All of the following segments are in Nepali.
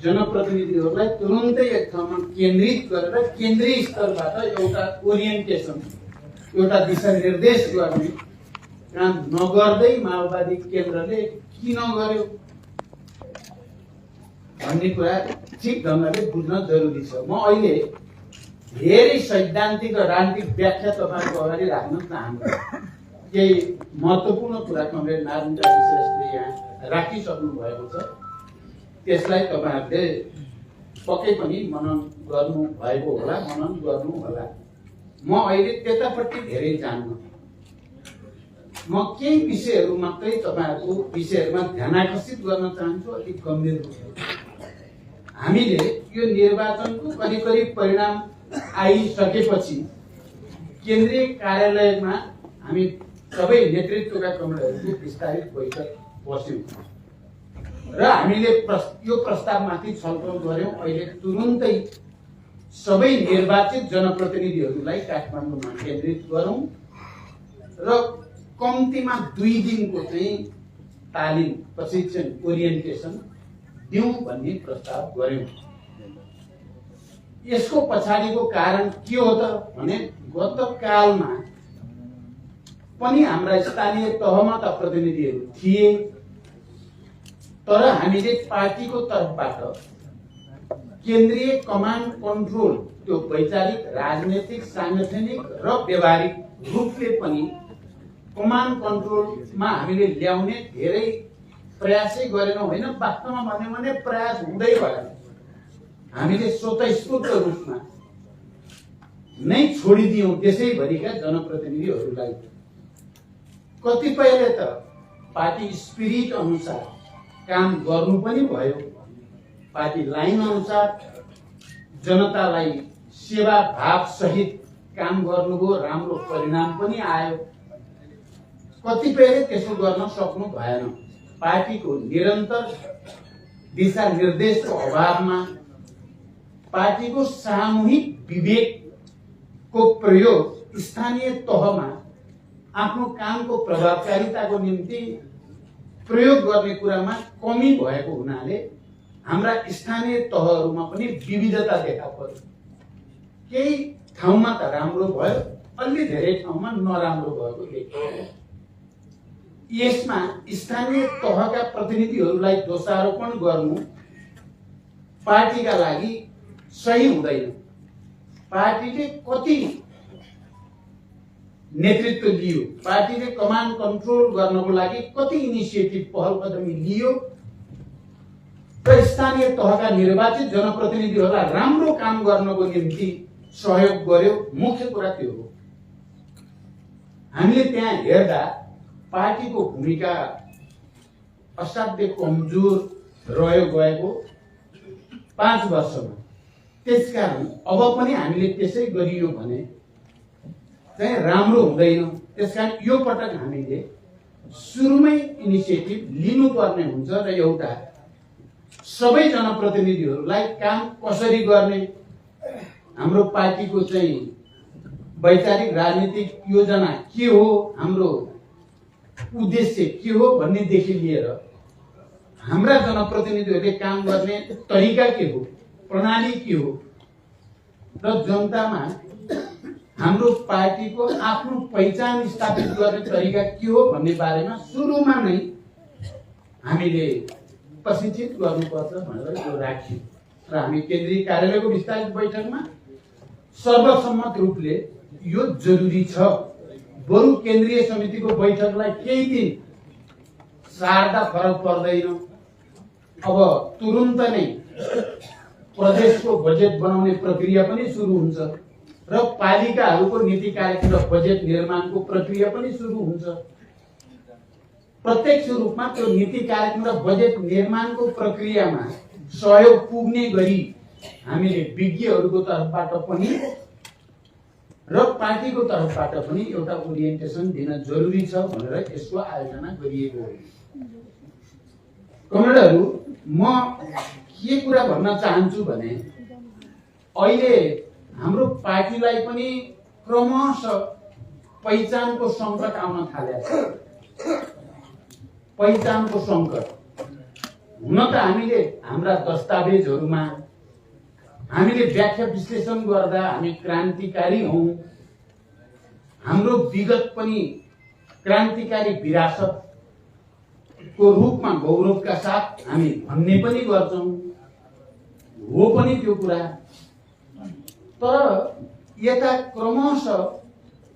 जनप्रतिनिधिहरूलाई तुरुन्तै एक ठाउँमा केन्द्रित गरेर केन्द्रीय स्तरबाट एउटा ओरिएन्टेसन, एउटा दिशानिर्देश गर्ने काम नगर्दै माओवादी केन्द्रले किन गर्यो भन्ने कुरा ठिक ढङ्गले बुझ्न जरुरी छ। म अहिले धेरै सैद्धान्तिक र राजनीतिक व्याख्या तपाईँको अगाडि राख्न चाहन्छु। केही महत्त्वपूर्ण कुरा कमरेड नारायण काजी श्रेष्ठले यहाँ राखिसक्नु भएको छ, त्यसलाई तपाईँहरूले पक्कै पनि मनन गर्नु भएको होला, मनन गर्नु होला। म अहिले त्यतापट्टि धेरै जान्नु, म केही विषयहरू मात्रै तपाईँहरूको विषयहरूमा ध्यान आकर्षित गर्न चाहन्छु। अति गम्भीर हामीले यो निर्वाचनको करिब करिब परिणाम आइसकेपछि केन्द्रीय कार्यालयमा हामी सबै नेतृत्वका कमरेडहरूको विस्तारित बैठक बस्यौँ र हामीले यो प्रस्तावमाथि छलफल गर्यौँ। अहिले तुरुन्तै सबै निर्वाचित जनप्रतिनिधिहरूलाई काठमाडौँमा केन्द्रित गरौँ र कम्तीमा 2 दिनको चाहिँ तालिम, प्रशिक्षण, ओरिएन्टेसन दिउँ भन्ने प्रस्ताव गर्यौँ। यसको पछाडिको कारण के हो त भने गत कालमा पनि हाम्रा स्थानीय तहमा त प्रतिनिधिहरू थिए, तर हामीले पार्टीको तर्फबाट केन्द्रीय कमान्ड कन्ट्रोल, त्यो वैचारिक, राजनैतिक, सांगठनिक र व्यावहारिक रूपले पनि कमान्ड कन्ट्रोलमा हामीले ल्याउने धेरै प्रयासै गरेनौँ। होइन, वास्तवमा भन्यो भने प्रयास हुँदै भएन। हामीले स्वतःस्फूर्त रूपमा नै छोडिदियौँ देशैभरिका जनप्रतिनिधिहरूलाई। कतिपयले त पार्टी स्पिरिट अनुसार काम गर्नु पनि भयो, पार्टी लाइन अनुसार जनतालाई सेवा भाव सहित काम गर्नुभयो, राम्रो परिणाम पनि आयो। कतिपयले त्यसो गर्न सक्नु भएन। पार्टीको निरन्तर दिशा निर्देशको अभावमा, पार्टीको सामूहिक विवेकको प्रयोग स्थानीय तहमा आफ्नो कामको प्रभावकारिताको निम्ति प्रयोग गर्ने कुरामा कमी भएको हुनाले हाम्रा स्थानीय तहहरूमा पनि विविधता देखा पर्यो। केही ठाउँमा त राम्रो भयो, अलि धेरै ठाउँमा नराम्रो भएको देखियो। यसमा स्थानीय तहका प्रतिनिधिहरूलाई दोषारोपण गर्नु पार्टीका लागि सही हुँदैन। पार्टीले कति नेतृत्व लियो, पार्टीले कमान्ड कन्ट्रोल गर्नको लागि कति इनिसिएटिभ, पहल कदमी लियो र स्थानीय तहका निर्वाचित जनप्रतिनिधिहरूलाई राम्रो काम गर्नको निम्ति सहयोग गर्यो, मुख्य कुरा त्यो हो। हामीले त्यहाँ हेर्दा पार्टीको भूमिका असाध्यै कमजोर रह्यो गएको 5 वर्षमा। त्यसकारण अब पनि हामीले त्यसै गरियो भने चाहिँ राम्रो हुँदैन। त्यसकारण यो पटक हामीले सुरुमै इनिसिएटिभ लिनुपर्ने हुन्छ र एउटा सबै जनप्रतिनिधिहरूलाई काम कसरी गर्ने, हाम्रो पार्टीको चाहिँ वैचारिक राजनीतिक योजना के हो, हाम्रो उद्देश्य के हो भन्नेदेखि लिएर हाम्रा जनप्रतिनिधिहरूले काम गर्ने तरिका के हो, प्रणाली के हो र जनतामा हाम्रो पार्टीको आफ्नो पहिचान स्थापित गर्ने तरिका के हो भन्ने बारेमा सुरुमा नै हामीले प्रशिक्षित गर्नुपर्छ भनेर यो राख्यौँ र हामी केन्द्रीय कार्यालयको विस्तारित बैठकमा सर्वसम्मत रूपले यो जरुरी छ। बरु केन्द्रीय समितिको बैठकलाई केही दिन सार्दा फरक पर्दैन। अब तुरुन्त नै प्रदेशको बजेट बनाउने प्रक्रिया पनि सुरु हुन्छ र पालिकाहरूको नीति कार्यक्रम र बजेट निर्माणको प्रक्रिया पनि सुरु हुन्छ। प्रत्यक्ष रूपमा त्यो नीति कार्यक्रम र बजेट निर्माणको प्रक्रियामा सहयोग पुग्ने गरी हामीले विज्ञहरूको तर्फबाट पनि र पार्टीको तर्फबाट पनि एउटा ओरिएन्टेसन दिन जरुरी छ भनेर यसको आयोजना गरिएको हो। कमरेडहरू, म के कुरा भन्न चाहन्छु भने अहिले हाम्रो पार्टीलाई पनि क्रमशः पहिचानको सङ्कट आउन थालेको छ। पहिचानको सङ्कट हुन त हामीले हाम्रा दस्तावेजहरूमा हामीले व्याख्या विश्लेषण गर्दा हामी क्रान्तिकारी हौं, हाम्रो विगत पनि क्रान्तिकारी विरासतको रूपमा गौरवका साथ हामी भन्ने पनि गर्छौं, हो पनि त्यो कुरा। तर यता क्रमशः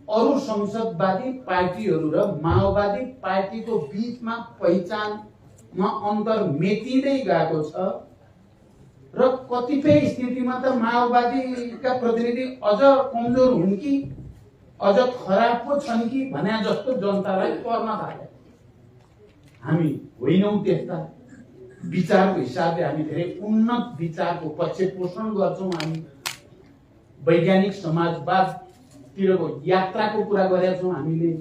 अरु संसदवादी पार्टीहरू र माओवादी पार्टीको बीचमा पहिचानमा अन्तर मेटिँदै गएको छ र कतिपय स्थितिमा त माओवादीका प्रतिनिधि अझ कमजोर हुन् कि अझ खराब पो छन् कि भने जस्तो जनतालाई पर्न थाले। हामी होइनौं त्यस्ता। विचारको हिसाबले हामी धेरै उन्नत विचारको पक्ष पोषण गर्छौं। हामी वैज्ञानिक समाजवादतिरको यात्राको कुरा गरेका छौं। हामीले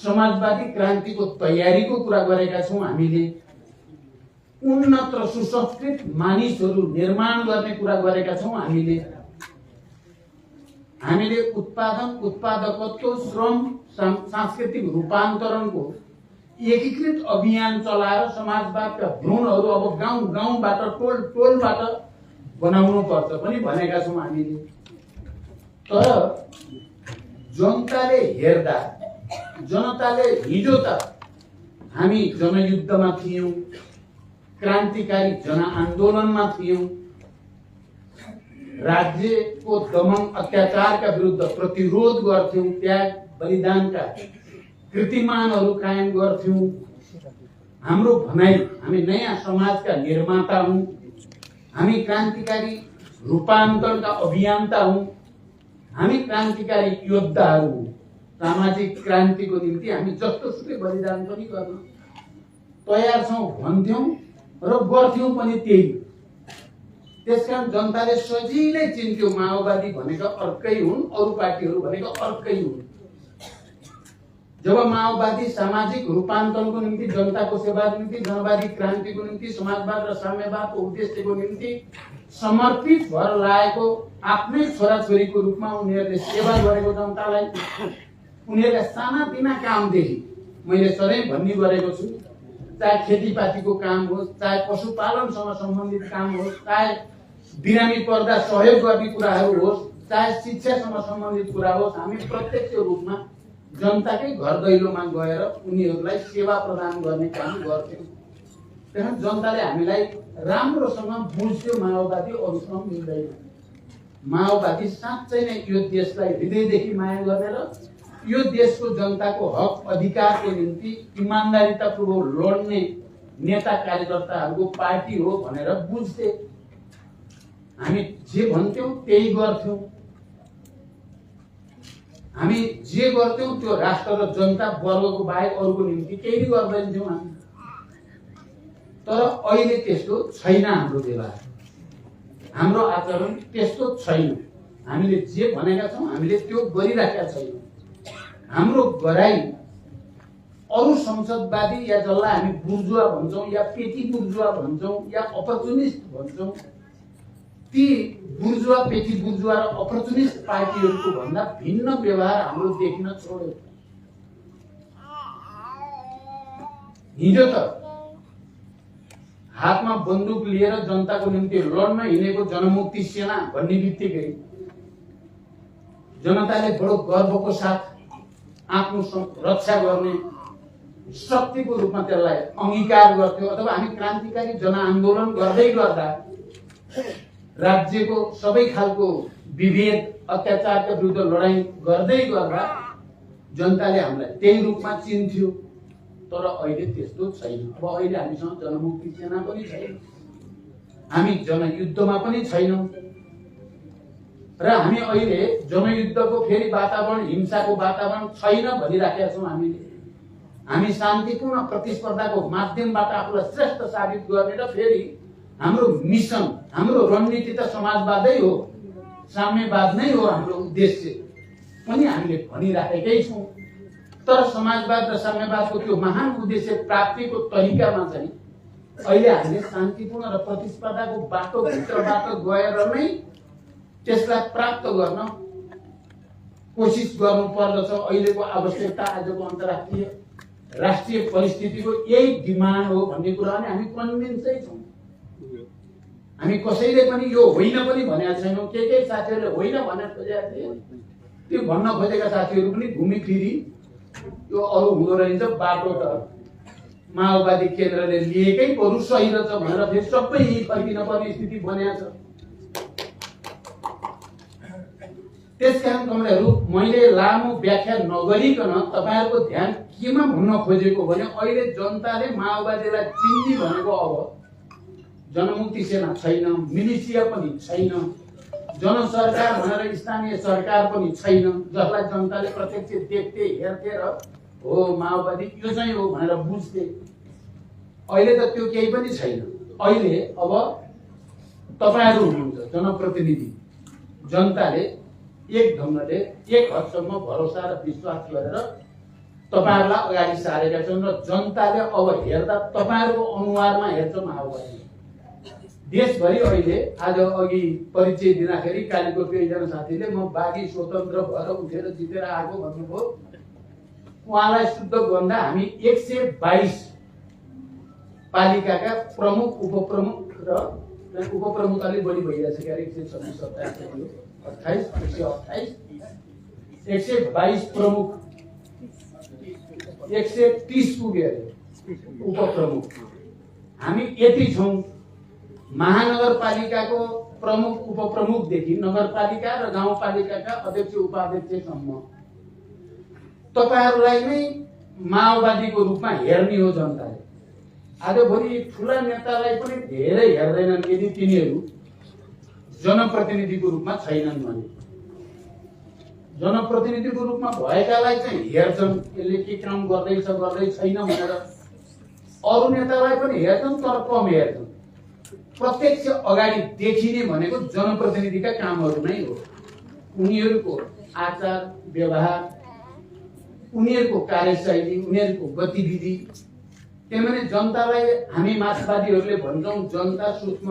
समाजवादी क्रान्तिको तयारीको कुरा गरेका छौं। हामीले उन्नत र सुसंस्कृत मानिसहरू निर्माण गर्ने कुरा गरेका छौं। हामीले उत्पादन, उत्पादकत्व, श्रम, सांस्कृतिक रूपान्तरणको एकीकृत अभियान चलाएर समाजवादका भ्रूणहरू अब गाउँ गाउँबाट, टोल टोलबाट बनाउनु पर्छ पनि भनेका छौं हामीले। तर जनताले हेर्दा, जनताले हिजो त हामी जनयुद्धमा थियौं, क्रान्तिकारी जनआन्दोलनमा थियौं, राज्यको दमन अत्याचारका विरुद्ध प्रतिरोध गर्थ्यौं, त्याग बलिदानका कृतिमानहरू कायम गर्थ्यौं। हाम्रो भनाइ हामी नयाँ समाजका निर्माता हौं, हामी क्रान्तिकारी रूपान्तरणका अभियन्ता हौं, हामी क्रान्तिकारी योद्धाहरू हौं। सामाजिक क्रान्तिको निम्ति हामी जस्तोसुकै बलिदान पनि गर्न तयार छौं भन्थ्यौं र गर्थ्यौं पनि त्यही। त्यसकारण जनताले सजिलै चिन्थ्यो माओवादी भनेको अर्कै हुन्, अरु पार्टीहरू भनेको अर्कै हुन्। जब माओवादी सामाजिक रूपान्तरणको निम्ति, जनताको सेवाको निम्ति, जनवादी क्रान्तिको निम्ति, समाजवाद र साम्यवादको उद्देश्यको निम्ति समर्पित भएर लागेको आफ्नै छोराछोरीको रूपमा उनीहरूले सेवा गरेको जनतालाई उनीहरूका सानातिना कामदेखि मैले सधैँ भन्ने गरेको छु, चाहे खेतीपातीको काम होस्, चाहे पशुपालनसँग सम्बन्धित काम होस्, चाहे बिरामी पर्दा सहयोग गर्ने कुराहरू होस्, चाहे शिक्षासँग सम्बन्धित कुरा होस्, हामी प्रत्यक्ष रूपमा जनताकै घर दैलोमा गएर उनीहरूलाई सेवा प्रदान गर्ने काम गर्थ्यौं। त्यहाँ जनताले हामीलाई राम्रोसँग बुझ्थ्यो, माओवादी अरूसँग मिल्दैन। माओवादी साँच्चै नै यो देशलाई हृदयदेखि माया गर्ने र यो देशको जनताको हक अधिकारको निम्ति इमानदारीतापूर्वक लड्ने नेता कार्यकर्ताहरूको पार्टी हो भनेर बुझ्थे। हामी जे भन्थ्यौं त्यही गर्थ्यौं। हामी जे गर्थ्यौं त्यो राष्ट्र र जनता वर्गको बाहेक अरूको निम्ति केही गर्दैनथ्यौं हामी। तर अहिले त्यस्तो छैन हाम्रो व्यवहार, हाम्रो आचरण त्यस्तो छैन। हामीले जे भनेका छौं हामीले त्यो गरिराखेका छैनौं। हाम्रो गराइ अरु संसदवादी या जसलाई हामी बुर्जुवा भन्छौं या पेटी बुर्जुवा भन्छौं या अपर्चुनिस्ट भन्छौं, ती बुर्जुवा, पेटी बुर्जुवा र अपर्चुनिस्ट पार्टीहरूको भन्दा भिन्न व्यवहार हाम्रो देखिन छोड्यो। हिजो त हातमा बन्दुक लिएर जनताको निम्ति लड्न हिँडेको जनमुक्ति सेना भन्ने बित्तिकै जनताले बडो गर्वको साथ आफ्नो रक्षा गर्ने शक्तिको रूपमा त्यसलाई अंगीकार गर्थ्यो। अथवा हामी क्रान्तिकारी जनआन्दोलन गर्दै गर्दा राज्यको सबै खालको विभेद, अत्याचारका विरुद्ध लडाईँ गर्दै गर्दा जनताले हामीलाई त्यही रूपमा चिन्थ्यो। तर अहिले त्यस्तो छैन। अब अहिले हामीसँग जनमुक्ति सेना पनि छैन, हामी जनयुद्धमा पनि छैनौं र हामी अहिले जनयुद्धको फेरि वातावरण, हिंसाको वातावरण छैन भनिराखेका छौं। हामी शान्तिपूर्ण प्रतिस्पर्धाको माध्यमबाट आफूलाई श्रेष्ठ साबित गर्ने र फेरि हाम्रो मिशन, हाम्रो रणनीति त समाजवादै हो, साम्यवाद नै हो हाम्रो उद्देश्य पनि हामीले भनिराखेकै छौं। तर समाजवाद र साम्यवादको त्यो महान उद्देश्य प्राप्तिको तरिकामा चाहिँ अहिले हामीले शान्तिपूर्ण र प्रतिस्पर्धाको बाटोभित्रबाट गएर नै त्यसलाई प्राप्त गर्न कोसिस गर्नु पर्दछ। अहिलेको आवश्यकता, आजको अन्तर्राष्ट्रिय राष्ट्रिय परिस्थितिको यही डिमान्ड हो भन्ने कुरा नै हामी कन्भिन्सै छौँ। हामी कसैले पनि यो होइन पनि भनेका छैनौँ। के साथीहरूले होइन भनेर खोजेका थिए, त्यो भन्न खोजेका साथीहरू पनि घुमिफिरी यो अरू हुँदो रहेछ, बाटो त माओवादी केन्द्रले लिएकै बरु सही रहेछ भनेर फेरि सबै फर्किन पर्ने स्थिति बनेको छ। त्यसकारण कमरेडहरू, मैले लामो व्याख्या नगरिकन तपाईँहरूको ध्यान केमा भन्न खोजेको भने अहिले जनताले माओवादीलाई चिन्ने भनेको अब जनमुक्ति सेना छैन, मिलिसिया पनि छैन, जनसरकार भनेर स्थानीय सरकार पनि छैन, जसलाई जनताले प्रत्यक्ष देख्थे, हेर्थे र हो माओवादी यो चाहिँ हो भनेर बुझ्थे। अहिले त त्यो केही पनि छैन। अहिले अब तपाईँहरू हुनुहुन्छ जनप्रतिनिधि, जनताले एक ढङ्गले एक हदसम्म भरोसा र विश्वास गरेर तपाईँहरूलाई अगाडि सारेका छन् र जनताले अब हेर्दा तपाईँहरूको अनुहारमा हेर्छ माओवादी। देशभरि अहिले आज अघि परिचय दिँदाखेरि कालीकोटको एकजना साथीले म बागी स्वतन्त्र भएर उठेर जितेर आएको भन्नुभयो। उहाँलाई शुद्ध भन्दा हामी 122 पालिकाका प्रमुख उपप्रमुख र उपप्रमुख अलिक बढी भइरहेछ क्यारे 126 27 128 122 प्रमुख 130 पुगे उपप्रमुख हामी यति छौँ। महानगरपालिकाको प्रमुख उपप्रमुखदेखि नगरपालिका र गाउँपालिकाका अध्यक्ष उपाध्यक्षसम्म तपाईहरूलाई नै माओवादीको रूपमा हेर्ने हो जनताले। आजभोलि ठुला नेतालाई पनि धेरै हेर्दैनन् यदि तिनीहरू जनप्रतिनिधिको रूपमा छैनन् भने। जनप्रतिनिधिको रूपमा भएकालाई चाहिँ हेर्छन्, यसले के काम गर्दैछ गर्दै छैन भनेर। अरू नेतालाई पनि हेर्छन् तर कम हेर्छन्। प्रत्यक्ष अगाडि देखिने भनेको जनप्रतिनिधिका कामहरू नै हो। उनीहरूको आचार व्यवहार, उनीहरूको कार्यशैली, उनीहरूको गतिविधि। त्यही जनतालाई हामी मार्क्सवादीहरूले भन्छौँ जनता सूक्ष्म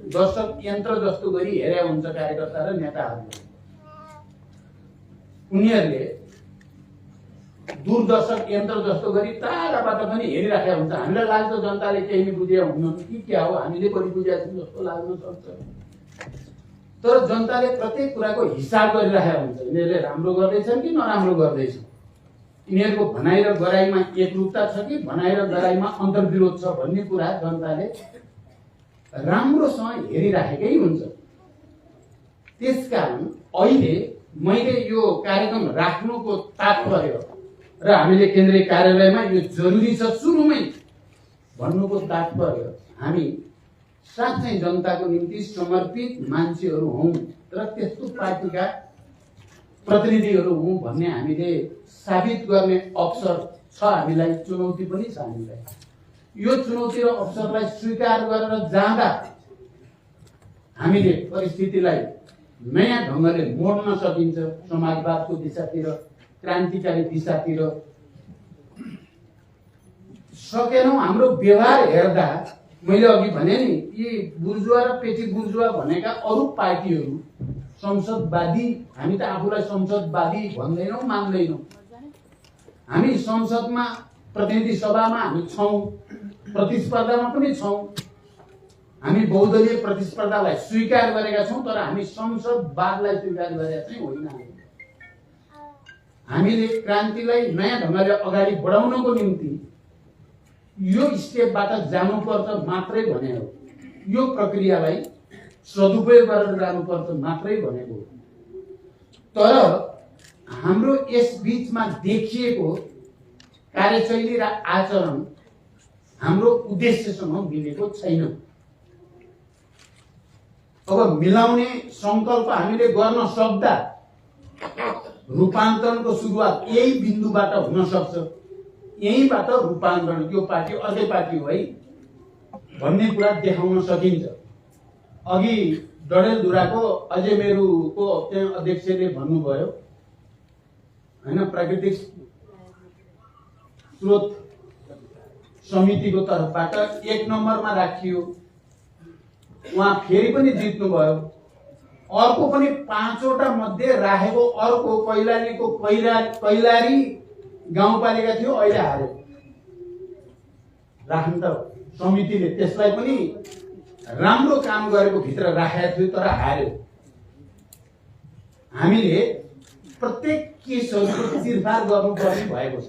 दर्शक यन्त्र जस्तो गरी हेरे हुन्छ कार्यकर्ता र नेताहरूले। उनीहरूले दूरदर्शक यन्त्र जस्तो गरी टाढाबाट पनि हेरिराखेका हुन्छ। हामीलाई लाग्छ जनताले केही नै बुझेका हुनुहुन्न कि क्या हो, हामीले पनि बुझेका छौँ जस्तो लाग्न सक्छ। तर जनताले प्रत्येक कुराको हिसाब गरिराखेका हुन्छ। यिनीहरूले राम्रो गर्दैछन् कि नराम्रो गर्दैछन्, यिनीहरूको भनाइ र गराइमा एकरूपता छ कि भनाइ र गराइमा अन्तर्विरोध छ भन्ने कुरा जनताले राम्रोसँग हेरिराखेकै हुन्छ। त्यसकारण अहिले मैले यो कार्यक्रम राख्नुको तात्पर्य र हामीले केन्द्रीय कार्यालयमा यो जरुरी छ सुरुमै भन्नुको तात्पर्य हामी साँच्चै जनताको निम्ति समर्पित मान्छेहरू हौँ र त्यस्तो पार्टीका प्रतिनिधिहरू हौँ भन्ने हामीले साबित गर्ने अवसर छ। हामीलाई चुनौती पनि छ। हामीलाई यो चुनौती र अवसरलाई स्वीकार गरेर जाँदा हामीले परिस्थितिलाई नयाँ ढङ्गले मोड्न सकिन्छ। समाजवादको दिशातिर, क्रान्तिकारी दिशातिर सकेनौँ। हाम्रो व्यवहार हेर्दा मैले अघि भने नि यी बुर्जुवा र पेटी बुर्जुवा भनेका अरू पार्टीहरू संसदवादी, हामी त आफूलाई संसदवादी भन्दैनौँ, मान्दैनौँ। हामी संसदमा प्रतिनिधि सभामा हामी छौँ, प्रतिस्पर्धामा पनि छौँ। हामी बहुदलीय प्रतिस्पर्धालाई स्वीकार गरेका छौँ तर हामी संसदवादलाई स्वीकार गरेका चाहिँ होइन। हामीले क्रान्तिलाई नयाँ ढङ्गले अगाडि बढाउनको निम्ति यो स्टेपबाट जानुपर्छ मात्रै भने हो। यो प्रक्रियालाई सदुपयोग गरेर जानुपर्छ मात्रै भनेको हो। तर हाम्रो यस बीचमा देखिएको कार्यशैली र आचरण हाम्रो उद्देश्यसँग मिलेको छैन। अब मिलाउने संकल्प हामीले गर्न सक्दा रूपान्तरणको सुरुवात यही बिन्दुबाट हुन सक्छ। यहीँबाट रूपान्तरण, यो पार्टी अर्कै पार्टी हो है भन्ने कुरा देखाउन सकिन्छ। अघि डडेलधुराको अजयमेरुको त्यहाँ अध्यक्षले भन्नुभयो हैन, प्राकृतिक स्रोत समितिको तर्फबाट 1 नम्बरमा राखियो। उहाँ फेरि पनि जित्नुभयो। अर्को पनि 5 वटा मध्ये राखेको अर्को कैलालीको कैलारी गाउँपालिका थियो, अहिले हार्यो। राख्नु त समितिले त्यसलाई पनि राम्रो काम गरेको भित्र राखेको थियो तर हार्यो। हामीले प्रत्येक केसहरूको चिरफार गर्नुपर्ने भएको छ।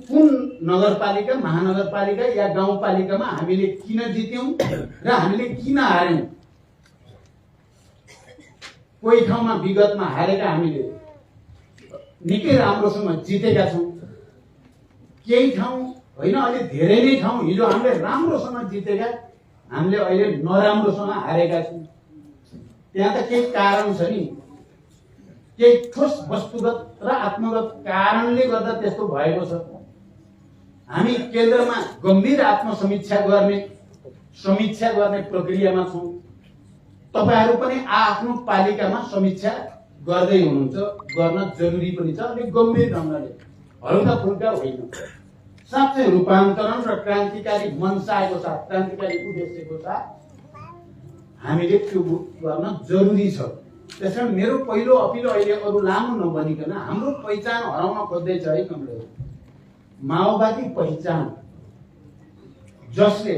कुन नगरपालिका, महानगरपालिका या गाउँपालिकामा हामीले किन जित्यौं र हामीले किन हार्यौं। कोही ठाउँमा विगतमा हारेका हामीले निकै राम्रोसँग जितेका छौं, केही ठाउँ होइन अलि धेरै नै ठाउँ हिजो हामीले राम्रोसँग जितेका हामीले अहिले नराम्रोसँग हारेका छौं। त्यहाँ त केही कारण छ नि, केही ठोस वस्तुगत र आत्मगत कारणले गर्दा त्यस्तो भएको छ। हामी केन्द्रमा गम्भीर आत्मसमीक्षा गर्ने प्रक्रियामा छौं। तपाईहरु पनि आफ्नो पालिकामा समीक्षा गर्दै हुनुहुन्छ, गर्न जरुरी पनि छ। अलिक गम्भीर ढंगले, हल्का फुल्का होइन। साँच्चै रूपान्तरण र क्रान्तिकारी मनसाको साथ, क्रान्तिकारी उद्देश्यको साथ हामीले त्यो गर्न जरुरी छ। त्यसैले मेरो पहिलो अपिल अहिले अरु लामो नबनिकन हाम्रो पहिचान हराउन खोज्दैछ है कमरेड। माओवादी पहिचान जसले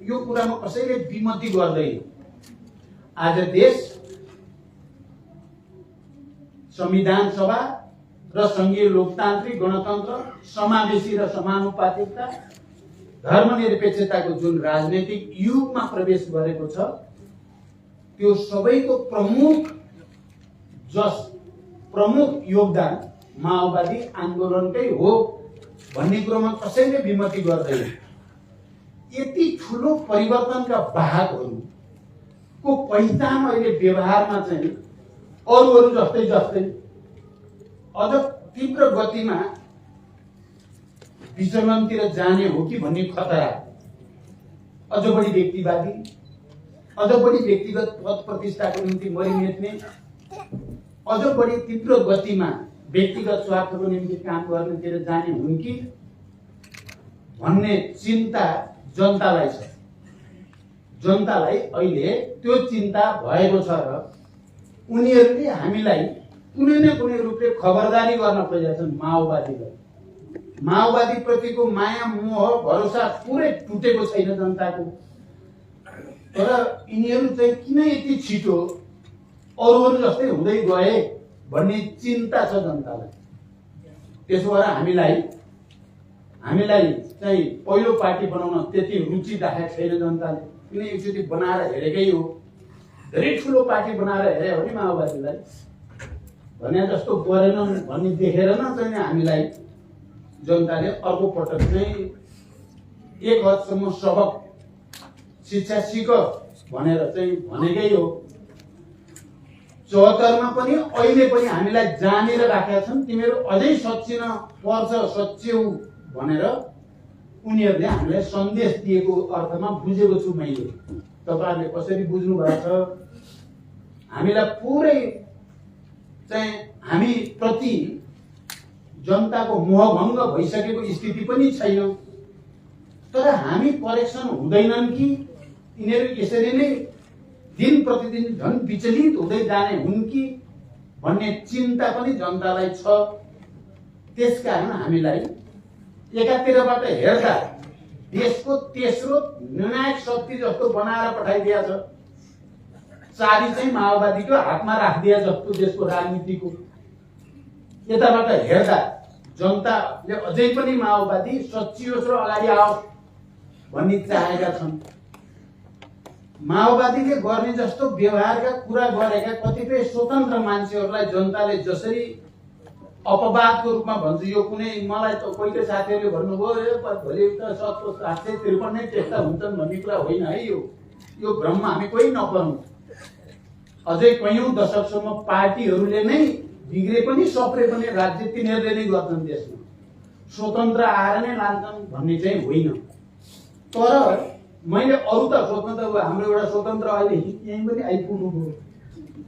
यो कुरामा कसैले विमति गर्दैन। आज देश संविधान सभा र संघीय लोकतान्त्रिक गणतन्त्र, समावेशी र समानुपातिकता, धर्मनिरपेक्षताको जुन राजनीतिक युगमा प्रवेश गरेको छ, त्यो सबैको प्रमुख योगदान माओवादी आन्दोलनकै हो भन्ने कुरोमा कसैले विमति गर्दैन। यति ठूलो परिवर्तनका वाहकहरूको पहिचान अहिले व्यवहारमा चाहिँ अरू जस्तै अझ तीव्र गतिमा विचलनतिर जाने हो कि भन्ने खतरा, अझ बढी व्यक्तिवादी, अझ बढी व्यक्तिगत पद प्रतिष्ठाको निम्ति मरिमेट्ने, अझ बढी तीव्र गतिमा व्यक्तिगत स्वार्थको निम्ति काम गर्नेतिर जाने हुन् कि भन्ने चिन्ता जनतालाई छ। जनतालाई अहिले त्यो चिन्ता भएको छ र उनीहरूले हामीलाई कुनै न कुनै रूपले खबरदारी गर्न खोजेका छन्। माओवादी प्रतिको माया, मोह, भरोसा पुरै टुटेको छैन जनताको। तर यिनीहरू चाहिँ किन यति छिटो अरू जस्तै हुँदै गए भन्ने चिन्ता छ जनतालाई। त्यसो भएर हामीलाई चाहिँ पहिलो पार्टी बनाउन त्यति रुचि राखेको छैन जनताले। किन एकचोटि बनाएर हेरेकै हो, धेरै ठुलो पार्टी बनाएर हेरे हो नि माओवादीलाई, भने जस्तो गरेनन् भन्ने देखेर न चाहिँ हामीलाई जनताले अर्को पटक चाहिँ एक हदसम्म सबक शिक्षा सिक भनेर चाहिँ भनेकै हो। 74 मा पनि अहिले पनि हामीलाई जानेर राखेका छन्, तिमीहरू अझै सच्चिन पर्छ, सच्चियौ भनेर उनीहरूले हामीलाई सन्देश दिएको अर्थमा बुझेको छु मैले। तपाईहरुले कसरी बुझ्नु भएको छ हामीलाई पुरै चाहिँ हामी प्रति जनताको मोहभङ्ग भइसकेको स्थिति पनि छैन। तर हामी करेक्सन हुँदैनन् कि यिनीहरू यसरी नै दिन प्रतिदिन झन् विचलित हुँदै जाने हुन् कि भन्ने चिन्ता पनि जनतालाई छ। त्यसकारण हामीलाई एकातिरबाट हेर्दा देशको तेस्रो निर्णायक शक्ति जस्तो बनाएर पठाइदिया छ। चाबी चाहिँ माओवादीको हातमा राखिदिया जस्तो देशको राजनीतिको। यताबाट हेर्दा जनताले अझै पनि माओवादी सच्चियोस् र अगाडि आओस् भन्ने चाहेका छन्। माओवादीले गर्ने जस्तो व्यवहारका कुरा गरेका कतिपय स्वतन्त्र मान्छेहरूलाई जनताले जसरी अपवादको रूपमा भन्छ, यो कुनै मलाई त कोहीले साथीहरूले भन्नुभयो भोलि त 753 त्यस्ता हुन्छन् भन्ने कुरा होइन है। यो भ्रममा हामी कोही नपरौँ। अझै कयौं दशकसम्म पार्टीहरूले नै बिग्रे पनि सप्रे पनि राज्य तिनीहरूले नै गर्छन्। देशमा स्वतन्त्र आएर नै लान्छन् भन्ने चाहिँ होइन। तर मैले अरू त स्वतन्त्र, हाम्रो एउटा स्वतन्त्र अहिले यहीँ पनि आइपुग्नुभयो,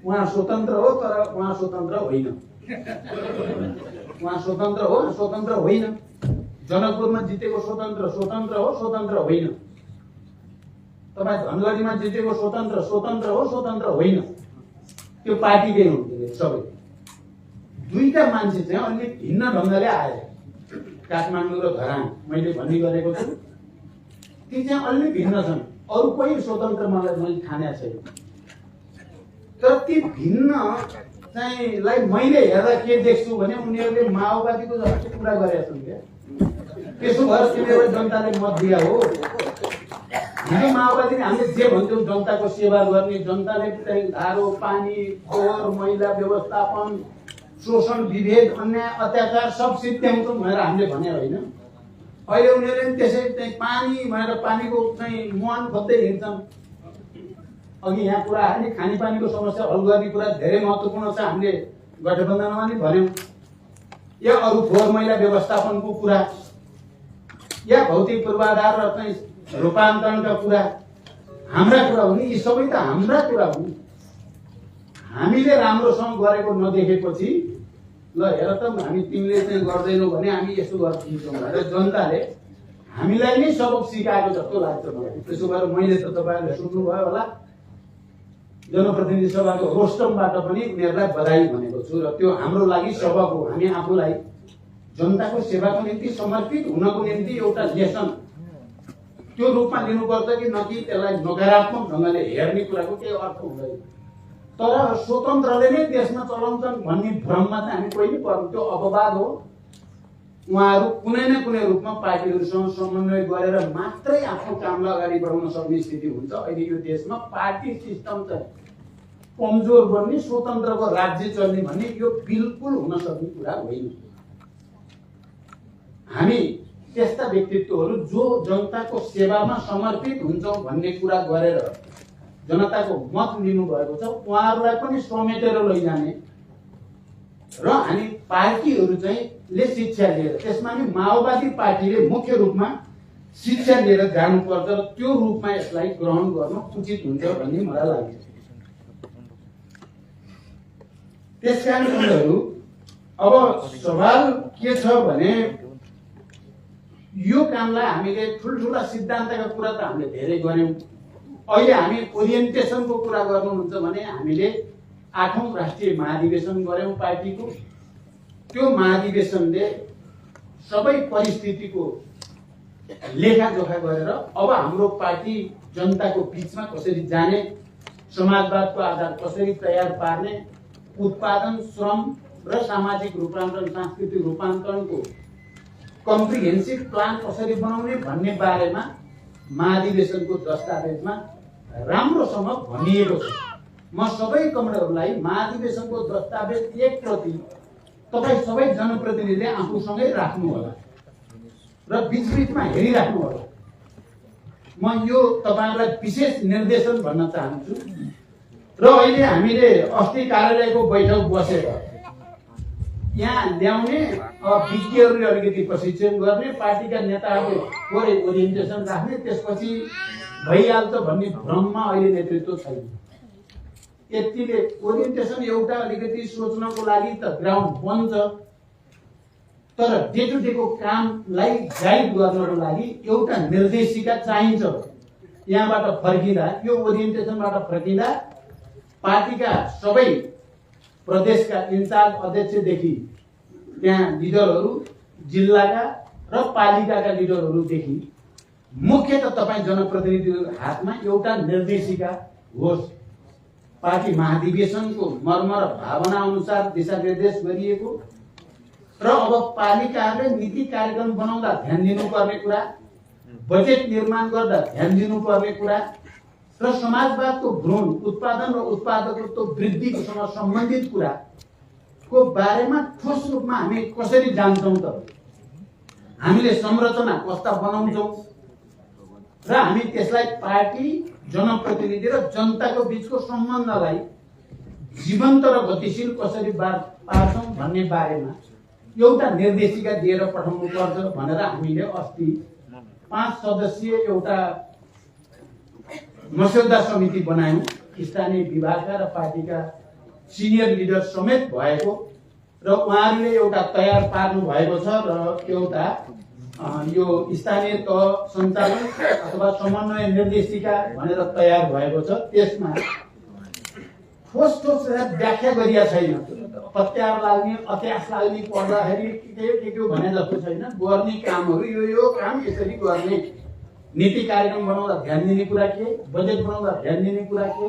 उहाँ स्वतन्त्र हो तर उहाँ स्वतन्त्र होइन। उहाँ स्वतन्त्र हो, स्वतन्त्र होइन। जनकपुरमा जितेको स्वतन्त्र हो, स्वतन्त्र होइन। तपाईँ धनगढीमा जितेको स्वतन्त्र हो, स्वतन्त्र होइन। त्यो पार्टीकै हो सबै। दुईटा मान्छे चाहिँ अलि भिन्न ढङ्गले आए, काठमाडौँ र धरान। मैले भन्ने गरेको छु ती चाहिँ अलि भिन्न छन्। अरू कोही स्वतन्त्र मैले ठानेको छैन। तर ती भिन्न चाहिँ लाई मैले हेर्दा के देख्छु भने उनीहरूले माओवादीको जस्तो कुरा गरेका छन् क्या। त्यसो भएर तिनीहरू जनताले मत दिया हो। हिजो माओवादीले हामीले जे भन्छौँ जनताको सेवा गर्ने, जनताले चाहिँ धारो, पानी, फोहोर, मैला व्यवस्थापन, शोषण, विभेद, अन्याय, अत्याचार सब सिद्ध्याउँछौँ भनेर हामीले भने होइन। अहिले उनीहरूले त्यसै चाहिँ पानी भनेर पानीको चाहिँ मुहान खोज्दै हिँड्छन्। अघि यहाँ कुरा आयो, खानेपानीको समस्या हल गर्ने कुरा धेरै महत्त्वपूर्ण छ। हामीले गठबन्धनमा नि भन्यौँ। या अरू फोहोर मैला व्यवस्थापनको कुरा, या भौतिक पूर्वाधार र चाहिँ रूपान्तरणका कुरा हाम्रा कुरा हुन्। यी सबै त हाम्रा कुरा हुन्। हामीले राम्रोसँग गरेको नदेखेपछि ल हेर त हामी तिमीले चाहिँ गर्दैनौ भने हामी यसो गर्छौँ भनेर जनताले हामीलाई नै सबक सिकाएको जस्तो लाग्छ मलाई। त्यसो भएर मैले त तपाईँहरूले सुन्नुभयो होला, जनप्रतिनिधि सभाको रोस्टमबाट पनि उनीहरूलाई बधाई भनेको छु। र त्यो हाम्रो लागि सबक हो। हामी आफूलाई जनताको सेवाको निम्ति समर्पित हुनको निम्ति एउटा लेसन त्यो रूपमा लिनुपर्छ कि न कि त्यसलाई नकारात्मक ढङ्गले हेर्ने कुराको केही अर्थ हुँदैन। तर स्वतन्त्रले नै देशमा चलाउँछन् भन्ने भ्रममा चाहिँ हामी कोही पनि पर्नु, त्यो अपवाद हो। उहाँहरू कुनै न कुनै रूपमा पार्टीहरूसँग समन्वय गरेर मात्रै आफ्नो कामलाई अगाडि बढाउन सक्ने स्थिति हुन्छ। अहिले यो देशमा पार्टी सिस्टम चाहिँ कमजोर बन्ने, स्वतन्त्रको राज्य चल्ने भन्ने यो बिल्कुल हुन सक्ने कुरा होइन। हामी त्यस्ता व्यक्तित्वहरू जो जनताको सेवामा समर्पित हुन्छौँ भन्ने कुरा गरेर जनताको मत लिनुभएको छ, उहाँहरूलाई पनि समेटेर लैजाने र हामी पार्टीहरू चाहिँ ले शिक्षा लिएर, त्यसमा नि माओवादी पार्टीले मुख्य रूपमा शिक्षा लिएर जानुपर्छ र त्यो रूपमा यसलाई ग्रहण गर्नु उचित हुन्छ भन्ने मलाई लाग्छ। त्यसकारण उनीहरू अब सवाल के छ भने यो कामलाई हामीले ठुल्ठुला सिद्धान्तका कुरा त हामीले धेरै गर्यौं। अहिले हामी ओरिएन्टेसनको कुरा गर्नुहुन्छ भने हामीले 8औं राष्ट्रिय महाधिवेशन गर्यौं पार्टीको। त्यो महाधिवेशनले सबै परिस्थितिको लेखाजोखा गरेर अब हाम्रो पार्टी जनताको बीचमा कसरी जाने, समाजवादको आधार कसरी तयार पार्ने, उत्पादन, श्रम र सामाजिक रूपान्तरण, सांस्कृतिक रूपान्तरणको कम्प्रिहेन्सिभ प्लान कसरी बनाउने भन्ने बारेमा महाधिवेशनको दस्तावेजमा राम्रोसँग भनिएको छ। म सबै कमरेडहरूलाई महाधिवेशनको दस्तावेज एक प्रति तपाईँ सबै जनप्रतिनिधिले आफूसँगै राख्नु होला र बीचबीचमा हेरिराख्नु होला। म यो तपाईहरुलाई विशेष निर्देशन भन्न चाहन्छु। र अहिले हामीले अस्ति कार्यालयको बैठक बसेर यहाँ ल्याउने विज्ञहरूले अलिकति प्रशिक्षण गर्ने, पार्टीका नेताहरूले थोरै ओरिएन्टेसन राख्ने, त्यसपछि भइहाल्छ भन्ने भ्रममा अहिले नेतृत्व छैन। यतिले ओरिएन्टेसन एउटा अलिकति सोच्नको लागि त ग्राउन्ड बन्छ, तर डे टु डे को कामलाई गाइड गर्नको लागि एउटा निर्देशिका चाहिन्छ। यहाँबाट फर्किँदा, यो ओरिएन्टेसनबाट फर्किँदा पार्टीका सबै प्रदेशका इन्चार्ज अध्यक्षदेखि त्यहाँ लिडरहरू, जिल्लाका र पालिकाका लिडरहरूदेखि मुख्यतः तपाईँ जनप्रतिनिधिको हातमा एउटा निर्देशिका होस्। पार्टी महाधिवेशनको मर्म र भावना अनुसार दिशानिर्देश गरिएको र अब पालिकाहरूले नीति कार्यक्रम बनाउँदा ध्यान दिनुपर्ने कुरा, बजेट निर्माण गर्दा ध्यान दिनुपर्ने कुरा र समाजवादको भ्रूण उत्पादन र उत्पादकत्व वृद्धिसँग सम्बन्धित कुराको बारेमा ठोस रूपमा हामी कसरी जान्छौँ त, हामीले संरचना कस्ता बनाउँछौँ र हामी त्यसलाई पार्टी, जनप्रतिनिधि र जनताको बीचको सम्बन्धलाई जीवन्त र गतिशील कसरी पार्छौँ भन्ने बारेमा एउटा निर्देशिका दिएर पठाउनु पर्छ भनेर हामीले अस्ति 5 सदस्यीय एउटा मस्यौदा समिति बनायौं। स्थानीय विभागका र पार्टीका सिनियर लिडर समेत भएको र उहाँहरूले एउटा तयार पार्नु भएको छ र एउटा यो स्थानीय तह सञ्चालन अथवा समन्वय निर्देशिका भनेर तयार भएको छ। त्यसमा ठोस व्याख्या गरिया छैन। पत्यार लाग्ने, अत्यास लाग्ने, पढ्दाखेरि के भने जस्तो छैन। गर्ने कामहरू यो काम यसरी गर्ने नीति कार्यक्रम बनाउँदा ध्यान दिने कुरा के, बजेट बनाउँदा ध्यान दिने कुरा के,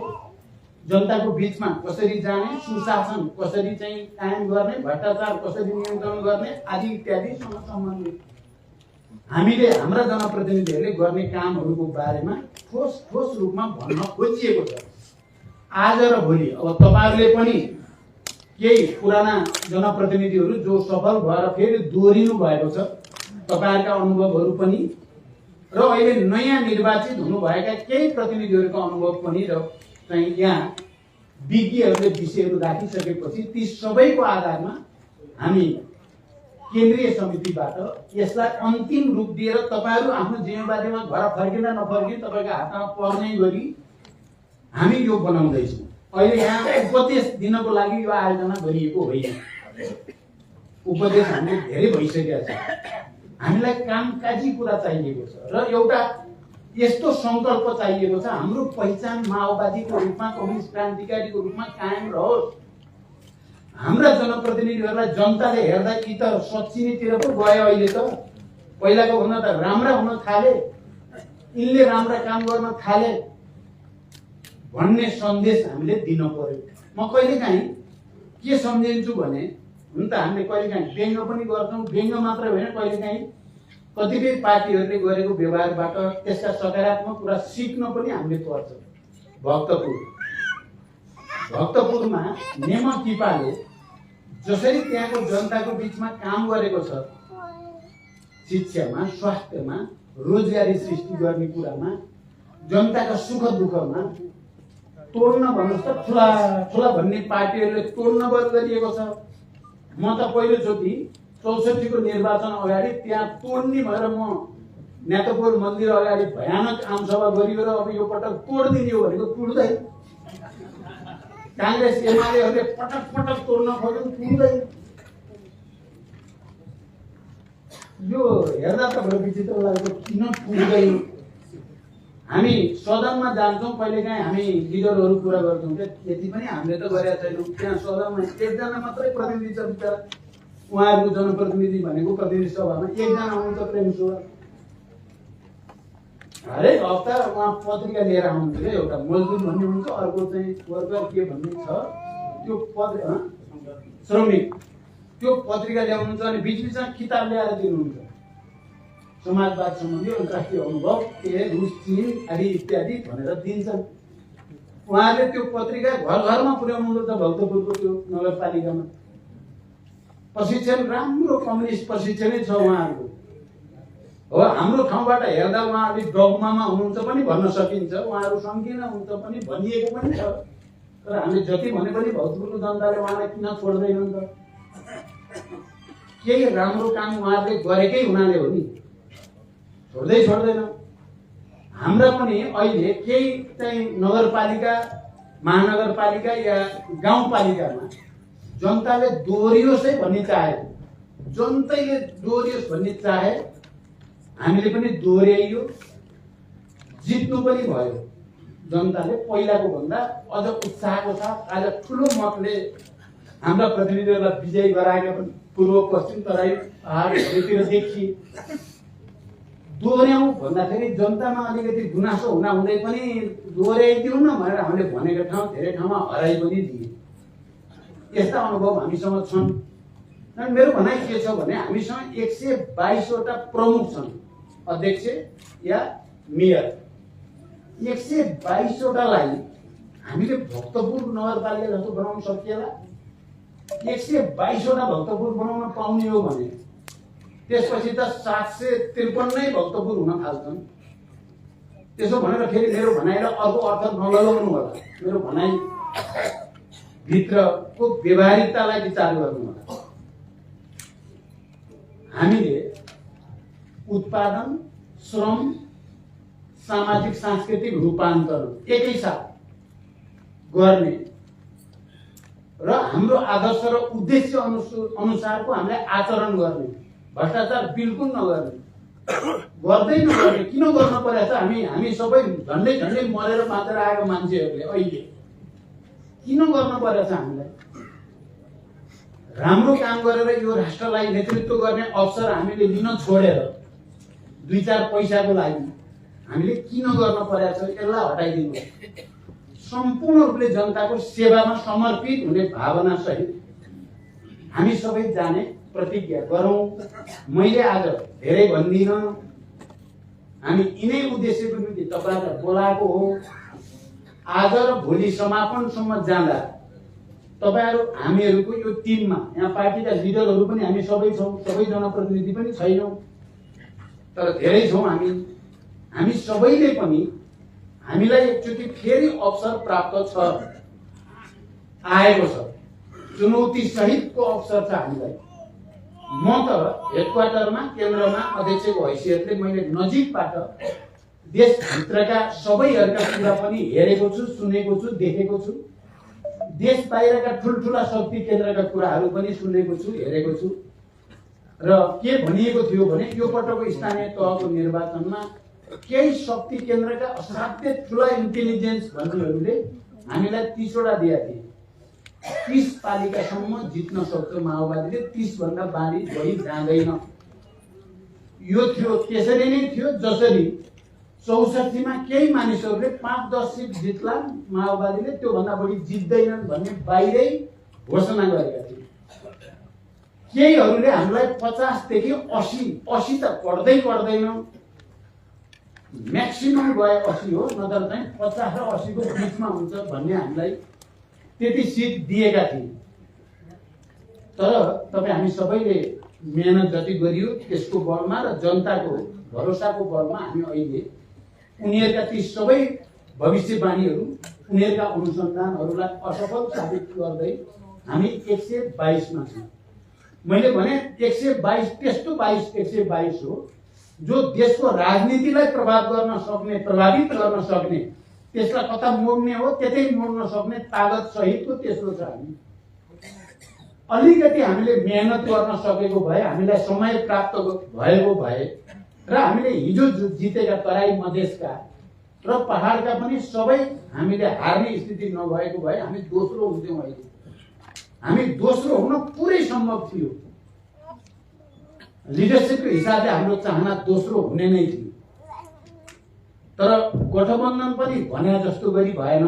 जनताको बीचमा कसरी जाने, सुशासन कसरी चाहिँ कायम गर्ने, भ्रष्टाचार कसरी नियन्त्रण गर्ने आदि इत्यादिसँग सम्बन्धित हामीले हाम्रा जनप्रतिनिधिहरूले गर्ने कामहरूको बारेमा ठोस ठोस रूपमा भन्न खोजिएको छ। आज र भोलि अब तपाईहरुले पनि केही पुराना जनप्रतिनिधिहरू जो सफल भएर फेरि दोहोरिनु भएको छ, तपाईहरुका अनुभवहरू पनि र अहिले नयाँ निर्वाचित हुनुभएका केही प्रतिनिधिहरूको अनुभव पनि र चाहिँ यहाँ विज्ञहरूले विषयहरू राखिसकेपछि ती सबैको आधारमा हामी केन्द्रीय समितिबाट यसलाई अन्तिम रूप दिएर तपाईहरु आफ्नो जिम्मेवारीमा घर फर्किन नफर्किन तपाईको हातमा पर्ने गरी हामी यो बनाउँदैछौँ। अहिले यहाँ उपदेश दिनको लागि यो आयोजना गरिएको होइन। उपदेश हामीले धेरै भइसकेका छ। हामीलाई कामकाजी कुरा चाहिएको छ र एउटा यस्तो संकल्प चाहिएको छ हाम्रो पहिचान माओवादीको रूपमा, कम्युनिस्ट क्रान्तिकारीको रूपमा कायम रहोस्। हाम्रा जनप्रतिनिधिहरूलाई जनताले हेर्दा कि त सच्चिनीतिर पो गयो, अहिले त पहिलाको भन्दा त राम्रा हुन थाले, यिनले राम्रा काम गर्न थाले भन्ने सन्देश हामीले दिन पर्यो। म कहिलेकाहीँ के सम्झिन्छु भने, हुन त हामीले कहिलेकाहीँ व्यङ्ग पनि गर्छौँ, व्यङ्ग मात्र होइन कहिलेकाहीँ कतिपय पार्टीहरूले गरेको व्यवहारबाट त्यसका सकारात्मक कुरा सिक्न पनि हामीले पर्छ। भक्तपुरमा नेमा किपाले जसरी त्यहाँको जनताको बीचमा काम गरेको छ, शिक्षामा, स्वास्थ्यमा, रोजगारी सृष्टि गर्ने कुरामा, जनताका सुख दुःखमा तोड्न भन्नुहोस् त ठुला ठुला भन्ने पार्टीहरूले तोड्न गरिएको छ। म त पहिलोचोटि 64 को निर्वाचन अगाडि त्यहाँ तोड्ने भएर म नेतपुर मन्दिर अगाडि भयानक आमसभा गरियो र अब यो पटक तोड्दिने हो भनेको टुट्दै। कांग्रेस एमालेहरूले पटक पटक तोड्न खोज्छन्, टुट्दै। यो हेर्दा त बडो विचित्र लागेको, किन टुट्दै? हामी सदनमा जान्छौँ, कहिलेकाहीँ हामी लिडरहरू कुरा गर्छौँ, त्यति पनि हामीले त गरेका छैनौँ। त्यहाँ सदनमा एकजना मात्रै प्रतिनिधि छ बिचरा, उहाँहरूको जनप्रतिनिधि भनेको प्रतिनिधि सभामा एकजना आउनुहुन्छ, प्रेम सुवार। हरेक हप्ता उहाँ पत्रिका लिएर आउनुहुन्छ क्या, एउटा मजदुर भन्ने हुन्छ, अर्को चाहिँ वर्कर के भन्ने छ, त्यो पत्रिका श्रमिक, त्यो पत्रिका ल्याउनुहुन्छ अनि बिचबिचमा किताब ल्याएर दिनुहुन्छ, समाजवाद सम्बन्धी अन्तर्राष्ट्रिय अनुभव के रुस चीन आदि इत्यादि भनेर दिन्छन्। उहाँले त्यो पत्रिका घर घरमा पुर्याउनुहुन्छ भक्तपुरको त्यो नगरपालिकामा। प्रशिक्षण राम्रो कम्युनिस्ट प्रशिक्षणै छ उहाँहरूको। हो, हाम्रो ठाउँबाट हेर्दा उहाँहरूले डगमामा हुनुहुन्छ पनि भन्न सकिन्छ, उहाँहरू संकीर्ण हुन्छ पनि भनिएको पनि छ। तर हामीले जति भने पनि भक्तपुरको जनताले उहाँलाई किन छोड्दैनन् त? केही राम्रो काम उहाँहरूले गरेकै हुनाले हो नि, छोड्दैन। हाम्रा पनि अहिले केही चाहिँ नगरपालिका, महानगरपालिका या गाउँपालिकामा जनताले दोहोरियोस् भन्ने चाहे, जनताले दोहोरियोस् भन्ने चाहे, हामीले पनि दोहोर्याइयो, जित्नु पनि भयो। जनताले पहिलाको भन्दा अझ उत्साहको साथ आज ठुलो मतले हाम्रा प्रतिनिधिहरूलाई विजयी गराएका पनि पूर्व पश्चिम तराई पहाडहरूतिर देखिए। दोहोर्याउँ भन्दाखेरि जनतामा अलिकति गुनासो हुँदै पनि दोहोर्याइदिउँ न भनेर हामीले भनेको ठाउँ धेरै ठाउँमा हराइ पनि दिए। यस्ता अनुभव हामीसँग छन्। अनि मेरो भनाइ के छ भने हामीसँग 122 वटा प्रमुख छन्, अध्यक्ष या मेयर। 122 वटालाई हामीले भक्तपुर नगरपालिका जस्तो बनाउन सकिएला? 122 वटा भक्तपुर बनाउन पाउने हो भने त्यसपछि त 753 नै भक्तपुर हुन थाल्छन्। त्यसो भनेर फेरि मेरो भनाइलाई अर्को अर्थ नलगाउनु होला। मेरो भनाइ भित्रको व्यवहारिकतालाई विचार गर्नु होला। हामीले उत्पादन, श्रम, सामाजिक सांस्कृतिक रूपान्तरण एकैसाथ गर्ने र हाम्रो आदर्श र उद्देश्य अनुसारको हामीले आचरण गर्ने, भ्रष्टाचार बिल्कुल नगर्ने, गर्दै नगर्ने। किन गर्न परेछ? हामी सबै झन्डै मरेर बाँचेर आएको मान्छेहरूले अहिले किन गर्न परेछ? हामीलाई राम्रो काम गरेर यो राष्ट्रलाई नेतृत्व गर्ने अवसर हामीले लिन छोडेर 2-4 पैसाको लागि हामीले किन गर्न परेको छ यसलाई हटाइदिनु। सम्पूर्ण रूपले जनताको सेवामा समर्पित हुने भावना सहित हामी सबै जाने प्रतिज्ञा गरौँ। मैले आज धेरै भन्दिनँ, हामी यिनै उद्देश्यको निम्ति तपाईहरुलाई बोलाएको हो। आज र भोलि समापनसम्म जाँदा तपाईहरु हामीहरुको यो टिममा यहाँ पार्टीका लिडरहरु पनि हामी सबै छौं, सबै जनप्रतिनिधि पनि छैनौं, तर धेरै छौं हामी सबैले पनि हामीलाई एकचोटि फेरि अवसर प्राप्त छ, आएको छ, चुनौती सहितको अवसर छ हामीलाई। म त हेडक्वार्टरमा केन्द्रमा अध्यक्षको हैसियतले मैले नजिकबाट देशभित्रका सबैहरुका कुरा पनि हेरेको छु, सुनेको छु, देखेको छु। देश बाहिरका ठुलठुला शक्ति केन्द्रका कुराहरू पनि सुनेको छु, हेरेको छु। र के भनिएको थियो भने यो पटकको स्थानीय तहको निर्वाचनमा केही शक्ति केन्द्रका असाध्यै ठुला इन्टेलिजेन्स भन्नेहरूले हामीलाई 30 वटा दिएका थिए। 30 पालिकासम्म जित्न सक्छ माओवादीले, 30 भन्दा बढी जाँदैन। यो थियो त्यसरी नै थियो जसरी 64 मा केही मानिसहरूले 5-10 सिट जित्ला माओवादीले, त्यो भन्दा बढी जित्दैनन् भन्ने बाहिरै घोषणा गरेका थिए। केहीहरूले हामीलाई 50 देखि 80 त पर्दैन, म्याक्सिमम गए 80 हो, नत्र चाहिँ 50 र 80 को बीचमा हुन्छ भन्ने हामीलाई त्यति सिट दिएका थिए। तर तपाई हामी सबैले मेहनत जति गरियो त्यसको बलमा र जनताको भरोसाको बलमा हामी अहिले उनीहरुका ती सबै भविष्यवाणीहरू, उनीहरुका अनुसन्धानहरूलाई असफल साबित गर्दै हामी 122 मा छौं। मैले भने 122 त्यस्तो 122 हो जो देशको राजनीतिलाई प्रभावित गर्न सक्ने, त्यसलाई कता मोड्ने हो त्यतै मोड्न सक्ने तागत सहितको तेस्रो छ हामी। अलिकति हामीले मेहनत गर्न सकेको भए, हामीलाई समय प्राप्त भएको भए र हामीले हिजो जितेका तराई मधेसका र पहाडका पनि सबै हामीले हार्ने स्थिति नभएको भए हामी दोस्रो हुन्थ्यौं। अहिले हामी दोस्रो हुन पुरै सम्भव थियो। लिडरशिपको हिसाबले हाम्रो चाहना दोस्रो हुने नै थियो। तर गठबन्धन पनि भने जस्तो गरी भएन।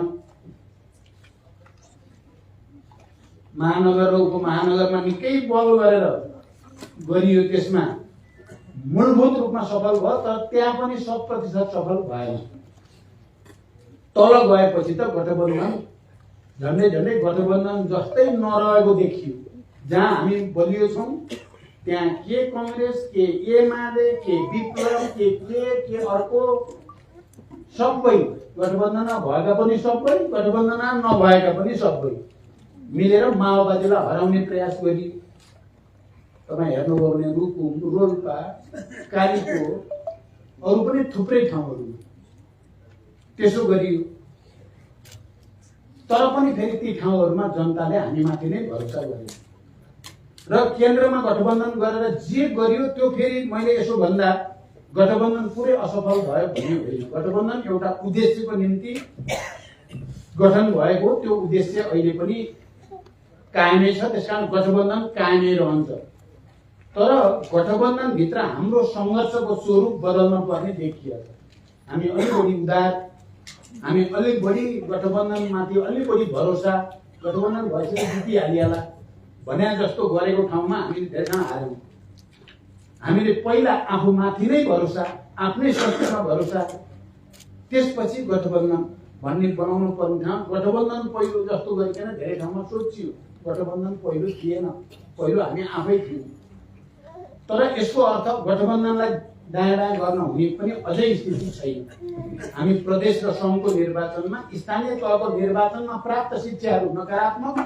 महानगर र उपमहानगरमा निकै बल गरेर गरियो, त्यसमा मूलभूत रूपमा सफल भयो, तर त्यहाँ पनि 100% सफल भएन। तल गएपछि त गठबन्धन झन्डै गठबन्धन जस्तै नरहेको देखियो। जहाँ हामी बलियो छौं त्यहाँ के कांग्रेस, के एमाले, के विप्लव, के अर्को सबै गठबन्धनमा भएका पनि सबै, गठबन्धनमा नभएका पनि सबै मिलेर माओवादीलाई हराउने प्रयास गरी। तपाई हेर्नुभयो भने रुकुम, रोल्पा, कालीकोट, अरु पनि थुप्रै ठाउँहरू त्यसो गरियो। तर पनि फेरि ती ठाउँहरूमा जनताले हामीमाथि नै भरोसा गरे र केन्द्रमा गठबन्धन गरेर जे गरियो त्यो फेरि मैले यसो भन्दा गठबन्धन पुरै असफल भयो भन्ने होइन। गठबन्धन एउटा उद्देश्यको निम्ति गठन भएको, त्यो उद्देश्य अहिले पनि कायमै छ, त्यसकारण गठबन्धन कायमै रहन्छ। तर गठबन्धन भित्र हाम्रो संघर्षको स्वरूप बदल्न पर्ने देखियो। हामी अलि बढी उदार, हामी अलि बढी गठबन्धनमाथि अलि बढी भरोसा, गठबन्धन भएपछि जितिहालिएला भने जस्तो गरेको ठाउँमा हामीले धेरै हार्यौं। हामीले पहिला आफूमाथि नै भरोसा, आफ्नै शक्तिमा भरोसा, त्यसपछि गठबन्धन भन्ने बनाउनु पर्ने ठाउँ गठबन्धन पहिलो जस्तो गरिकन धेरै ठाउँमा सोचियो। गठबन्धन पहिलो थिएन, पहिलो हामी आफै थियौं। तर यसको अर्थ गठबन्धनलाई दायाँ गर्न हुने पनि अझै स्थिति छैन। हामी प्रदेश र संघको निर्वाचनमा, स्थानीय तहको निर्वाचनमा प्राप्त शिक्षाहरू नकारात्मक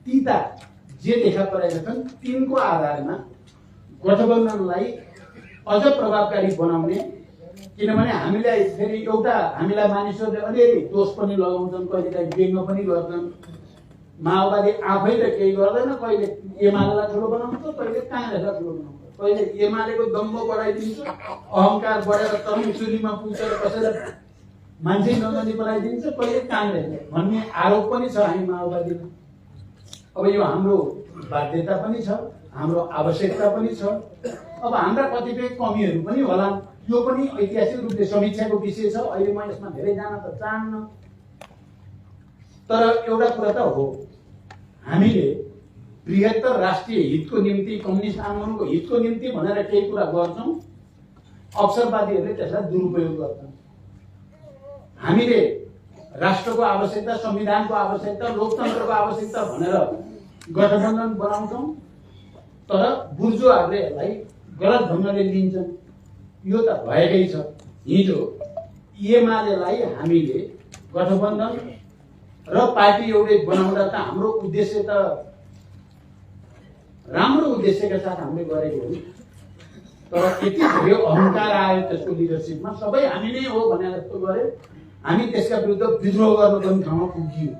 तीता जे देखा परेका छन् तिनको आधारमा गठबन्धनलाई अझ प्रभावकारी बनाउने, किनभने हामीलाई फेरि एउटा हामीलाई मानिसहरूले अलिअलि दोष पनि लगाउँछन्, कहिलेकाहीँ व्यङ्ग पनि गर्छन्। माओवादी आफैले केही गर्दैन, कहिले एमालेलाई ठुलो बनाउँछ, कहिले कांग्रेसलाई ठुलो बनाउँछ, कहिले एमालेको दम्ब बढाइदिन्छ, अहंकार बढेर तर्मुसुलीमा पुगेर कसैलाई मान्छे नगनी बनाइदिन्छ, कहिले कांग्रेसले भन्ने आरोप पनि छ हामी माओवादीमा। अब यो हाम्रो बाध्यता पनि छ, हाम्रो आवश्यकता पनि छ। अब हाम्रा कतिपय कमीहरू पनि होला, यो पनि ऐतिहासिक रूपले समीक्षाको विषय छ। अहिले म यसमा धेरै जान त चाहन्न, तर एउटा कुरा त हो, हामीले बृहत्तर राष्ट्रिय हितको निम्ति, कम्युनिस्ट आन्दोलनको हितको निम्ति भनेर केही कुरा गर्छौँ, अवसरवादीहरूले त्यसलाई दुरुपयोग गर्छन्। हामीले राष्ट्रको आवश्यकता, संविधानको आवश्यकता, लोकतन्त्रको आवश्यकता भनेर गठबन्धन बनाउँछौँ, तर बुर्जुवाहरूले यसलाई गलत ढङ्गले लिन्छन्। यो त भएकै छ। हिजो एमालेलाई हामीले गठबन्धन र पार्टी एउटै बनाउँदा त हाम्रो उद्देश्य त राम्रो उद्देश्यका साथ हामीले गरेको हो, तर यति धेरै अहङ्कार आयो त्यसको लिडरसिपमा, सबै हामी नै हो भने जस्तो गरे। हामी त्यसका विरुद्ध विद्रोह गर्नु पनि ठाउँमा पुग्यौँ।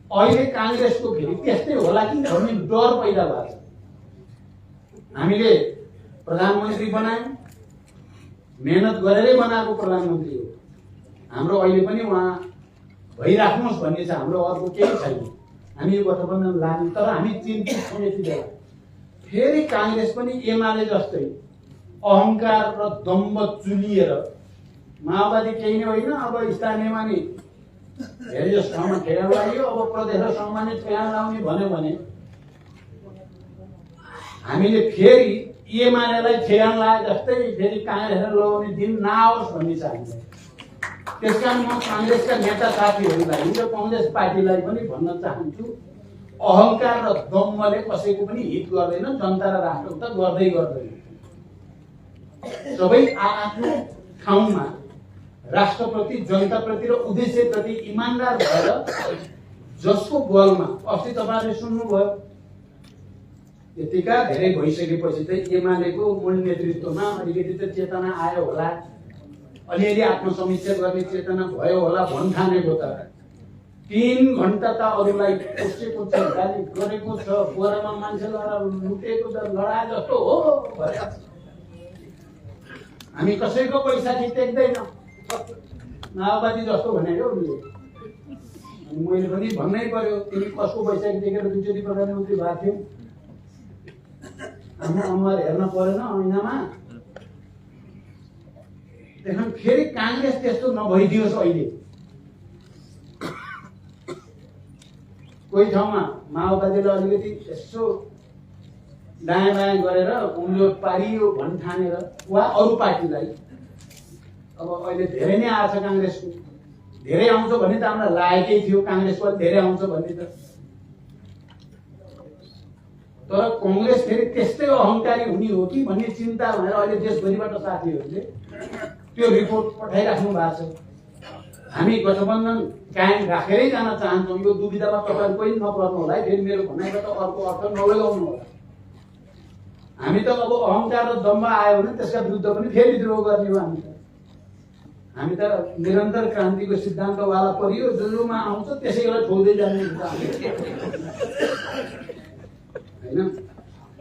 अहिले काङ्ग्रेसको फेरि त्यस्तै होला कि भन्ने डर पैदा भएको छ। हामीले प्रधानमन्त्री बनायौँ, मेहनत गरेरै बनाएको प्रधानमन्त्री हो। हाम्रो अहिले पनि उहाँ भइराख्नुहोस् भन्ने छ, हाम्रो अर्को केही छैन। हामी यो गठबन्धन लाग्यौँ, तर हामी चिन्तित छौँ यति बेला फेरि काङ्ग्रेस पनि एमाले जस्तै अहङ्कार र दम्ब चुलिएर, माओवादी केही नै होइन, अब स्थानीयमा नि धेरै जस्तो ठाउँमा ठेगान लाग्यो, अब प्रदेश र सङ्घमा नै ठेगान लाउने भन्यो भने हामीले फेरि एमालेलाई ठेगान लाए जस्तै फेरि काङ्ग्रेसलाई लगाउने दिन नआओस् भन्ने छ हामीलाई। त्यसकारण म काङ्ग्रेसका नेता साथीहरूलाई र कङ्ग्रेस पार्टीलाई पनि भन्न चाहन्छु, अहङ्कार र दम्बले कसैको पनि हित गर्दैन, जनता र राष्ट्रको त गर्दैन। सबै आफ्नो ठाउँमा राष्ट्रप्रति, जनताप्रति र उद्देश्यप्रति इमान्दार भएर, जसको बलमा अस्ति तपाईँहरूले सुन्नुभयो, यतिका धेरै भइसकेपछि चाहिँ एमालेको मूल नेतृत्वमा अलिकति त चेतना आयो होला, अलिअलि आत्मसमीक्षा गर्ने चेतना भयो होला भन्ठानेको त 3 घण्टा त अरूलाई कोसेको छ, गाली गरेको छ, बोरामा मान्छे लुटेको त लडा जस्तो हो भने हामी कसैको पैसा टेक्दैन, माओवादी जस्तो भनेको उनले। अनि मैले पनि भन्नै पर्यो, तिमी कसको पैसा टेकेर दुईचोटि प्रधानमन्त्री भएको थियौ, हाम्रो अनुहार हेर्न परेन ऐनामा। त्यसमा फेरि काङ्ग्रेस त्यस्तो नभइदियोस्। अहिले कोही ठाउँमा माओवादीले अलिकति यसो दायाँ बायाँ गरेर कमजोर पारियो भन्ठानेर, वा अरू पार्टीलाई, अब अहिले धेरै नै आएको छ काङ्ग्रेसको, धेरै आउँछ भन्ने त हामीलाई लागेकै थियो, काङ्ग्रेसको धेरै आउँछ भन्ने त, तर कङ्ग्रेस फेरि त्यस्तै अहङ्कारी हुने हो कि भन्ने चिन्ता भनेर अहिले देशभरिबाट साथीहरूले त्यो रिपोर्ट पठाइराख्नु भएको छ। हामी गठबन्धन कायम राखेरै जान चाहन्छौँ। यो दुविधामा तपाईँहरू पनि नपर्नु होला है, फेरि मेरो भनाइबाट अर्को अर्थ नलगाउनु होला। हामी त अब अहङ्कार र दम्ब आयो भने त्यसका विरुद्ध पनि फेरि विद्रोह गर्ने हो। हामी त निरन्तर क्रान्तिको सिद्धान्तवाला परियो, जोमा आउँछ त्यसैलाई ठोक्दै जाने हुन्छ होइन।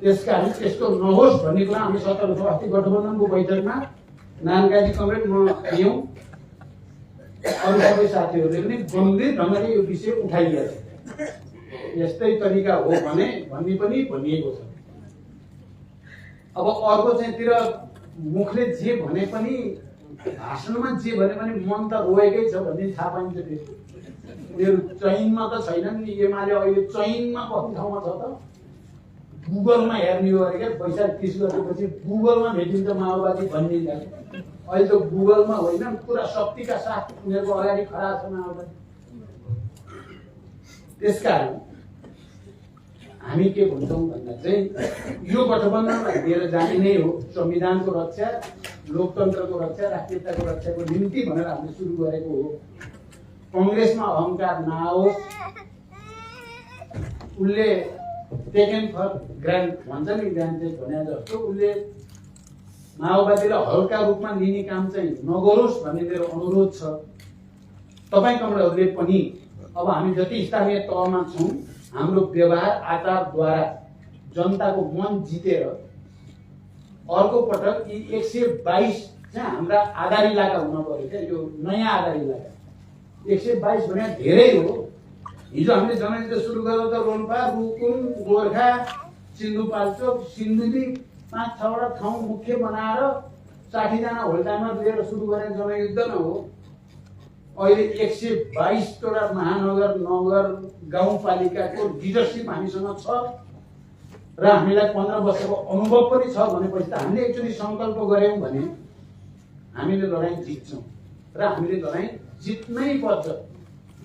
त्यसकारण त्यस्तो नहोस् भन्ने कुरा हामी सतर्क छौँ। अस्ति गठबन्धनको बैठकमा नानकाजी कमरेड म थियौँ, अरू सबै साथीहरूले पनि गम्भीर ढङ्गले यो विषय उठाइएको छ। यस्तै तरिका हो भने भन्ने पनि भनिएको छ। अब अर्को चाहिँ तिर मुखले जे भने पनि, भाषणमा जे भने पनि मन त रोएकै छ भन्ने थाहा पाइन्छ। उनीहरू चैनमा त छैनन् नि, एमाले अहिले चैनमा कति ठाउँमा छ त, गुगलमा हेर्ने हो अरे क्या, पैसा 30 गरेपछि गुगलमा भेटिन्छ माओवादी भन्ने। अहिले त गुगलमा होइन, पुरा शक्तिका साथ उनीहरूको अगाडि खडा छ माओवादी। त्यसकारण हामी के भन्छौँ भन्दा चाहिँ यो गठबन्धनलाई लिएर जाने नै हो। संविधानको रक्षा, लोकतन्त्रको रक्षा, राष्ट्रियताको रक्षाको निम्ति भनेर हामीले सुरु गरेको हो। कङ्ग्रेसमा अहङ्कार नआओस्। उसले टेकन फर ग्रान्ट भन्छ नि, ग्रान्ट भने जस्तो उसले माओवादीलाई हल्का रूपमा लिने काम चाहिँ नगरोस् भन्ने मेरो अनुरोध छ। तपाईँ कमरेडहरूले पनि अब हामी जति स्थानीय तहमा छौँ, हाम्रो व्यवहार आचारद्वारा जनताको मन जितेर अर्को पटक यी 122 चाहिँ हाम्रा आधार इलाका हुन पर्यो क्या। यो नयाँ आधार इलाका 122 भने धेरै हो। हिजो हामीले जनयुद्ध सुरु गरेर त रोल्पा, रुकुम, गोर्खा, सिन्धुपाल्चोक, सिन्धुली 5-6 वटा ठाउँ मुख्य बनाएर 60 जना होल टाइमर लिएर सुरु गर्ने जनयुद्ध न हो। अहिले 122वटा महानगर नगर गाउँपालिकाको लिडरसिप हामीसँग छ र हामीलाई 15 वर्षको अनुभव पनि छ भनेपछि त हामीले एकचोटि संकल्प गर्यौं भने हामीले लडाईँ जित्छौं र हामीले लडाईँ जित्नै पर्छ।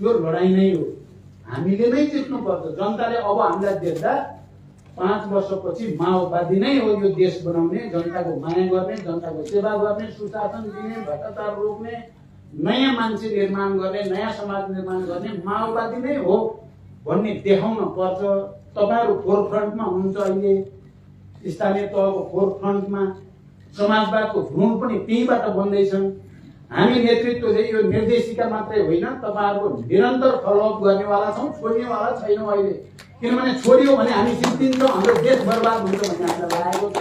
यो लडाईँ नै हो, हामीले नै जित्नु पर्छ। जनताले अब हामीलाई देख्दा 5 वर्षपछि माओवादी नै हो यो देश बनाउने, जनताको माया गर्ने, जनताको सेवा गर्ने, सुशासन दिने, भ्रष्टाचार रोक्ने, नयाँ मान्छे निर्माण गर्ने, नयाँ समाज निर्माण गर्ने माओवादी नै हो भन्ने देखाउन पर्छ। तपाईहरु फोरफ्रन्टमा हुनुहुन्छ, अहिले स्थानीय तहको फोरफ्रन्टमा समाजवादको भ्रूण पनि त्यहीबाट बन्दैछन्। हामी नेतृत्वले यो निर्देशिका मात्रै होइन, तपाईहरुको निरन्तर फलोअप गर्नेवाला छौं, छोड्नेवाला छैनौं अहिले। किनभने छोड्यो भने हामी सिद्धिन्छौं, हाम्रो देश बर्बाद हुन्छ भन्ने हामीलाई लागेको छ।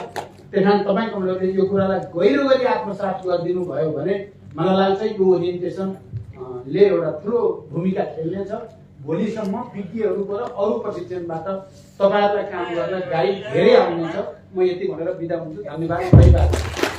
त्यसकारण तपाईहरुले यो कुरालाई गहिरो गरी आत्मसात गरिदिनु भयो भने मलाई लाग्छ यो ओरिएन्टेसन ले एउटा ठूलो भूमिका खेल्नेछ। भोलिसम्म विज्ञहरूको र अरू प्रशिक्षणबाट तपाईहरुलाई काम गर्न गाइड धेरै आउनेछ। म यति भनेर बिदा हुन्छु। धन्यवाद।